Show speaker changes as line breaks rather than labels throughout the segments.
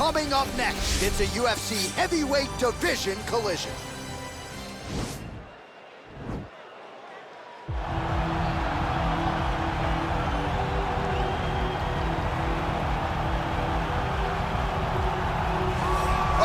Coming up next, it's a UFC heavyweight division collision.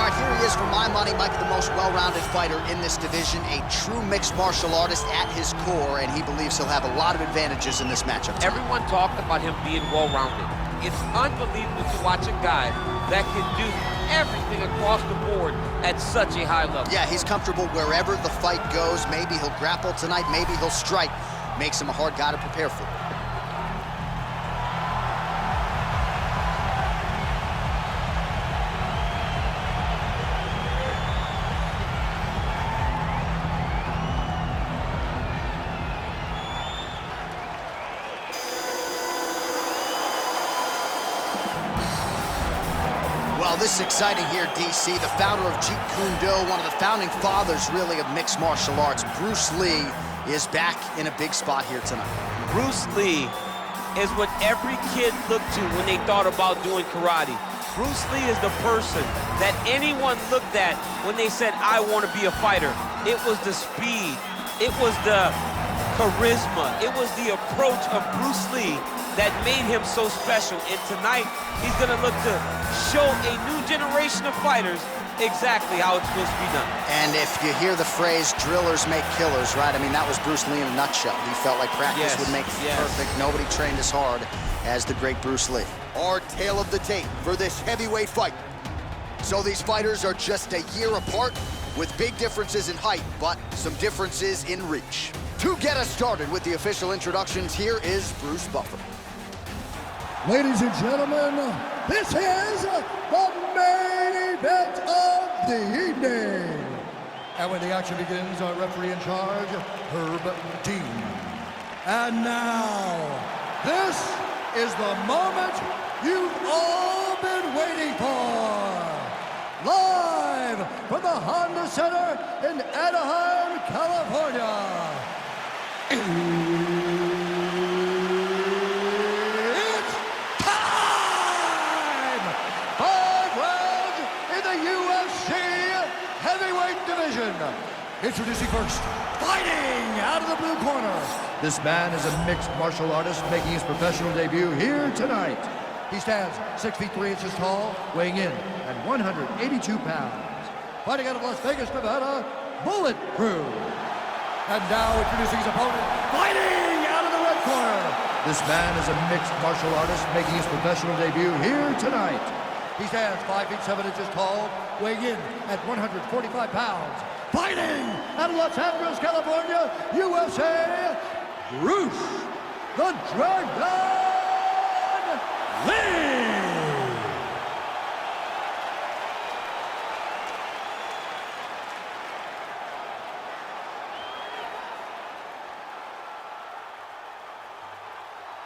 Here he is, for my money, might be the most well-rounded fighter in this division, a true mixed martial artist at his core, and he believes he'll have a lot of advantages in this matchup tonight.
Everyone talked about him being well-rounded. It's unbelievable to watch a guy that can do everything across the board at such a high level.
Yeah, he's comfortable wherever the fight goes. Maybe he'll grapple tonight, maybe he'll strike. Makes him a hard guy to prepare for. Well, this is exciting here, DC. The founder of Jeet Kune Do, one of the founding fathers, really, of mixed martial arts, Bruce Lee, is back in a big spot here tonight.
Bruce Lee is what every kid looked to when they thought about doing karate. Bruce Lee is the person that anyone looked at when they said, I want to be a fighter. It was the speed, it was the charisma, it was the approach of Bruce Lee that made him so special. And tonight, he's gonna look to show a new generation of fighters exactly how it's supposed to be done.
And if you hear the phrase, drillers make killers, right? I mean, that was Bruce Lee in a nutshell. He felt like practice would make perfect. Nobody trained as hard as the great Bruce Lee. Our tale of the tape for this heavyweight fight. So these fighters are just a year apart, with big differences in height, but some differences in reach. To get us started with the official introductions, here is Bruce Buffer.
Ladies and gentlemen, this is the main event of the evening. And when the action begins, our referee in charge, Herb Dean. And now, this is the moment you've all been waiting for. Live from the Honda Center in Anaheim, California. Introducing first, fighting out of the blue corner. This man is a mixed martial artist making his professional debut here tonight. He stands 6 feet 3 inches tall, weighing in at 182 pounds. Fighting out of Las Vegas, Nevada, Bullet Crew. And now introducing his opponent, fighting out of the red corner. This man is a mixed martial artist making his professional debut here tonight. He stands 5 feet 7 inches tall, weighing in at 145 pounds. Fighting out of Los Angeles, California, USA, Bruce the Dragon Lee!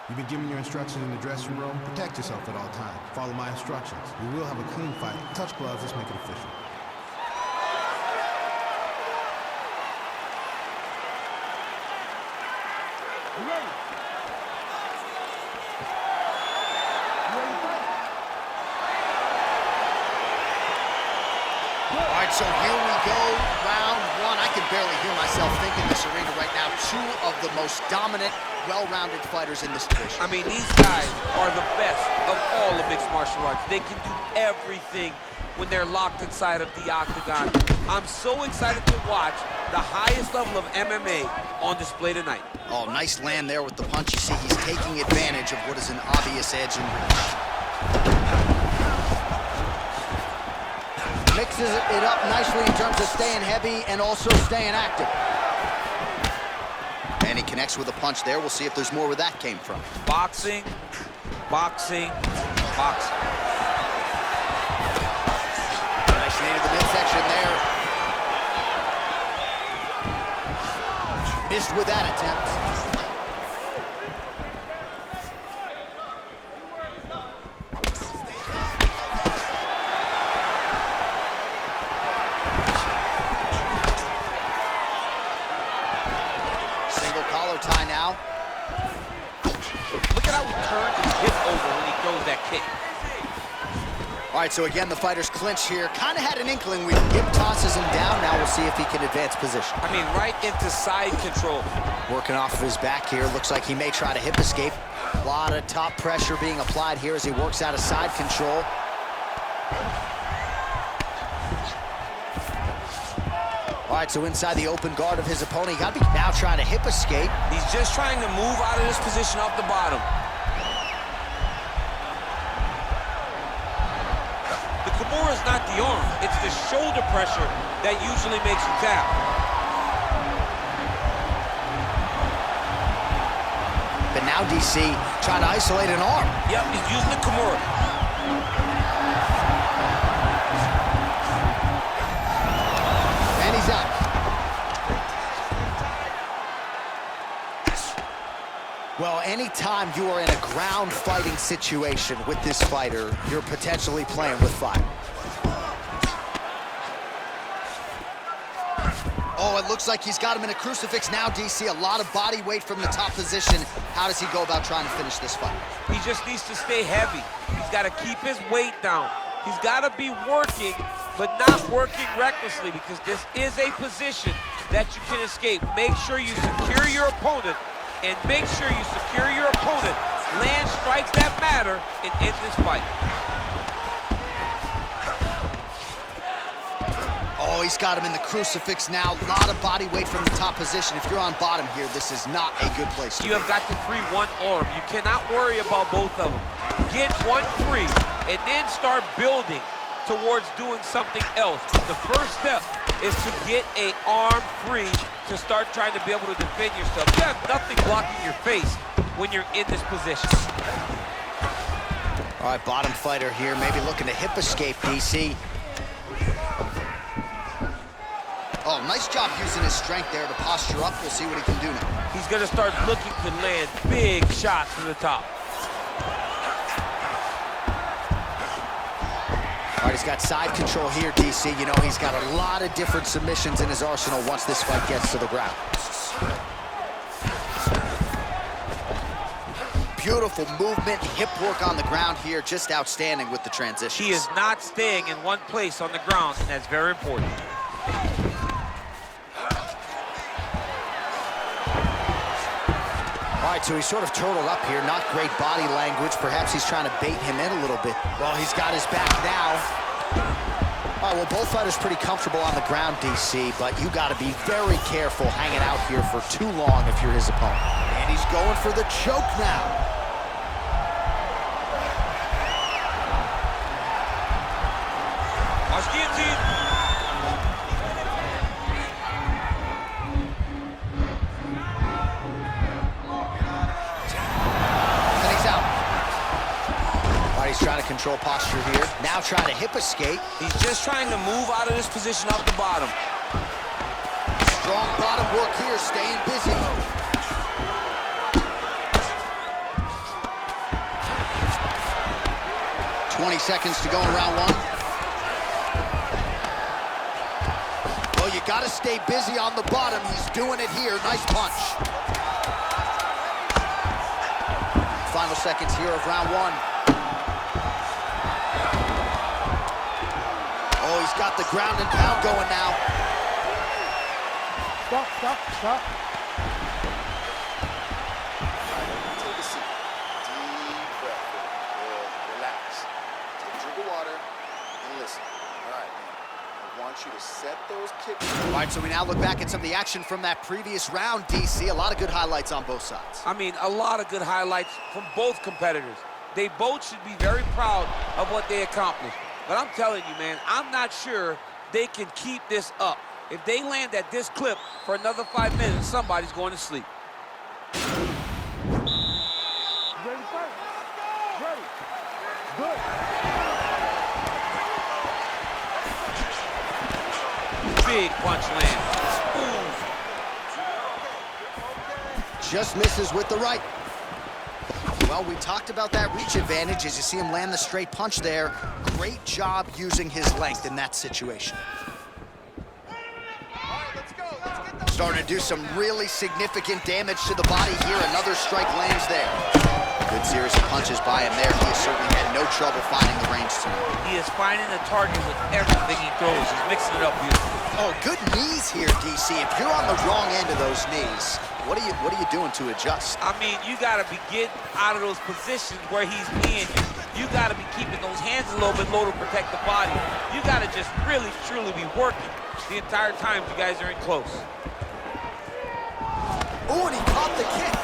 You've been given your instructions in the dressing room. Protect yourself at all times. Follow my instructions. We will have a clean fight. Touch gloves, let's make it official.
All right, so here we go, round one. I can barely hear myself think in this arena right now. Two of the most dominant, well-rounded fighters in this division.
I mean, these guys are the best of all of mixed martial arts. They can do everything when they're locked inside of the octagon. I'm so excited to watch the highest level of MMA on display tonight.
Oh, nice land there with the punch. You see, he's taking advantage of what is an obvious edge in reach. Mixes it up nicely in terms of staying heavy and also staying active. And he connects with a punch there. We'll see if there's more where that came from.
Boxing, boxing, boxing.
Nice knee to the midsection there. Missed with that attempt. Tie now. Look at how he turns his hip over when he throws that kick. All All right, so again, the fighters clinch here. Kind of had an inkling. Hip tosses him down. Now we'll see if he can advance position.
I mean, right into side control.
Working off of his back here. Looks like he may try to hip escape. A lot of top pressure being applied here as he works out of side control. All right, so inside the open guard of his opponent, he got to be now trying to hip escape.
He's just trying to move out of this position off the bottom. The Kimura is not the arm, it's the shoulder pressure that usually makes you tap.
But now DC trying to isolate an arm.
Yep, he's using the Kimura.
And he's out. Well, anytime you are in a ground fighting situation with this fighter, you're potentially playing with fire. Oh, it looks like he's got him in a crucifix now, DC. A lot of body weight from the top position. How does he go about trying to finish this fight?
He just needs to stay heavy. He's got to keep his weight down. He's got to be working, but not working recklessly, because this is a position that you can escape. Make sure you secure your opponent, and make sure you secure your opponent, land strikes that matter, and end this fight.
Oh, he's got him in the crucifix now. A lot of body weight from the top position. If you're on bottom here, this is not a good place to be.
You have got to free one arm. You cannot worry about both of them. Get one free, and then start building towards doing something else. The first step is to get an arm free to start trying to be able to defend yourself. You have nothing blocking your face when you're in this position.
All right, bottom fighter here, maybe looking to hip escape, DC. Oh, nice job using his strength there to posture up. We'll see what he can do now.
He's going to start looking to land big shots from the top.
All right, he's got side control here, DC. You know, he's got a lot of different submissions in his arsenal once this fight gets to the ground. Beautiful movement, hip work on the ground here. Just outstanding with the transitions.
He is not staying in one place on the ground, and that's very important.
All right, so he's sort of turtled up here. Not great body language. Perhaps he's trying to bait him in a little bit. Well, he's got his back now. All right, well, both fighters pretty comfortable on the ground, DC, but you got to be very careful hanging out here for too long if you're his opponent. And he's going for the choke now.
Watch guillotine.
He's trying to control posture here. Now trying to hip escape.
He's just trying to move out of this position off the bottom.
Strong bottom work here, staying busy. "20 seconds to go in round one. Well, you got to stay busy on the bottom. He's doing it here. Nice punch. Final seconds here of round one. Oh, he's got the ground and pound going now.
Stop, stop, stop.
Take a seat. Deep breath. Good. Relax. Take a drink of water and listen. All right, man. I want you to set those kicks.
All right, so we now look back at some of the action from that previous round, DC. A lot of good highlights on both sides.
I mean, a lot of good highlights from both competitors. They both should be very proud of what they accomplished. But I'm telling you, man, I'm not sure they can keep this up. If they land at this clip for another 5 minutes, somebody's going to sleep.
Ready, fight. Ready. Good.
Big punch land. Ooh.
Just misses with the right. Well, we talked about that reach advantage as you see him land the straight punch there. Great job using his length in that situation. Starting to do some really significant damage to the body here. Another strike lands there. Good series of punches by him there. He has certainly had no trouble finding the range tonight.
He is finding the target with everything he throws. He's mixing it up beautifully.
Oh, good knees here, DC. If you're on the wrong end of those knees, what are you doing to adjust?
I mean, you got to be getting out of those positions where he's kneeing you. You got to be keeping those hands a little bit low to protect the body. You got to just really, truly be working the entire time you guys are in close.
Oh, and he caught the kick.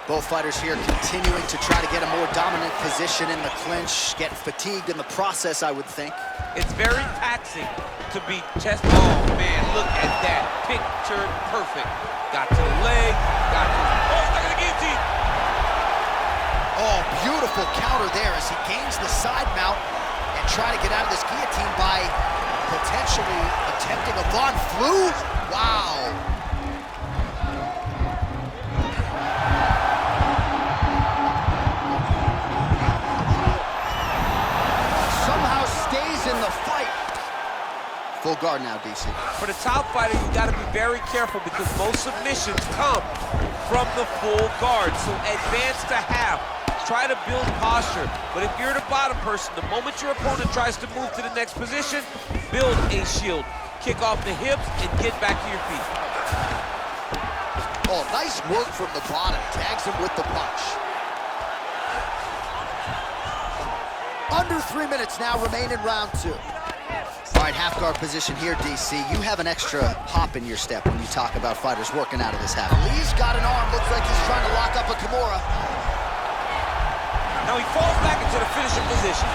Both fighters here continuing to try to get a more dominant position in the clinch, getting fatigued in the process, I would think.
It's very taxing to be chest. Oh, man, look at that. Picture perfect. Got to the leg, got to the... Oh, look at the guillotine.
Oh, beautiful counter there as he gains the side mount and try to get out of this guillotine by potentially attempting a Von Flue. Wow. In the fight. Full guard now, DC.
For the top fighter, you got to be very careful because most submissions come from the full guard. So advance to half. Try to build posture. But if you're the bottom person, the moment your opponent tries to move to the next position, build a shield. Kick off the hips and get back to your feet.
Oh, nice work from the bottom. Tags him with the punch. Under 3 minutes now remain in round 2. All right, half guard position here, DC. You have an extra hop in your step when you talk about fighters working out of this half. Lee's got an arm. Looks like he's trying to lock up a Kimura.
Now he falls back into the finishing position.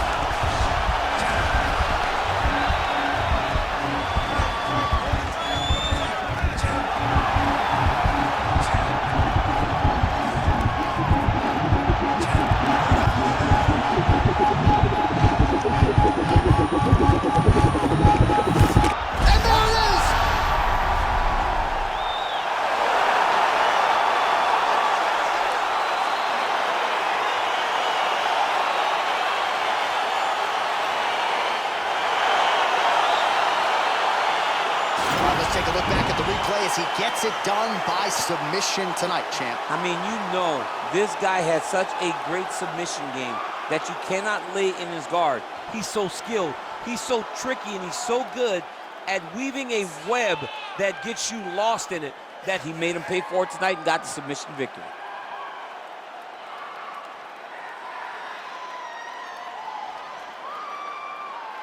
Take a look back at the replay as he gets it done by submission tonight, champ.
I mean, you know, this guy has such a great submission game that you cannot lay in his guard. He's so skilled, he's so tricky, and he's so good at weaving a web that gets you lost in it that he made him pay for it tonight and got the submission victory.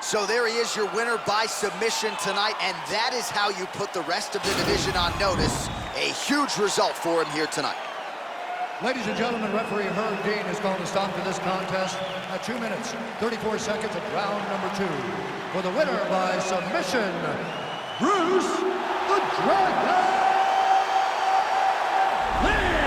So there he is, your winner by submission tonight, and that is how you put the rest of the division on notice. A huge result for him here tonight.
Ladies and gentlemen, referee Herb Dean has called a stop to this contest at 2 minutes, 34 seconds of round number 2. For the winner by submission, Bruce the Dragon Lee!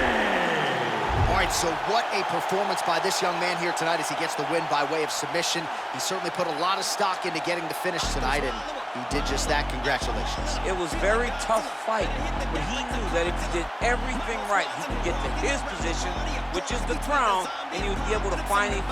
All right, so what a performance by this young man here tonight as he gets the win by way of submission. He certainly put a lot of stock into getting the finish tonight, and he did just that. Congratulations.
It was a very tough fight, but he knew that if he did everything right, he could get to his position, which is the crown, and he would be able to find a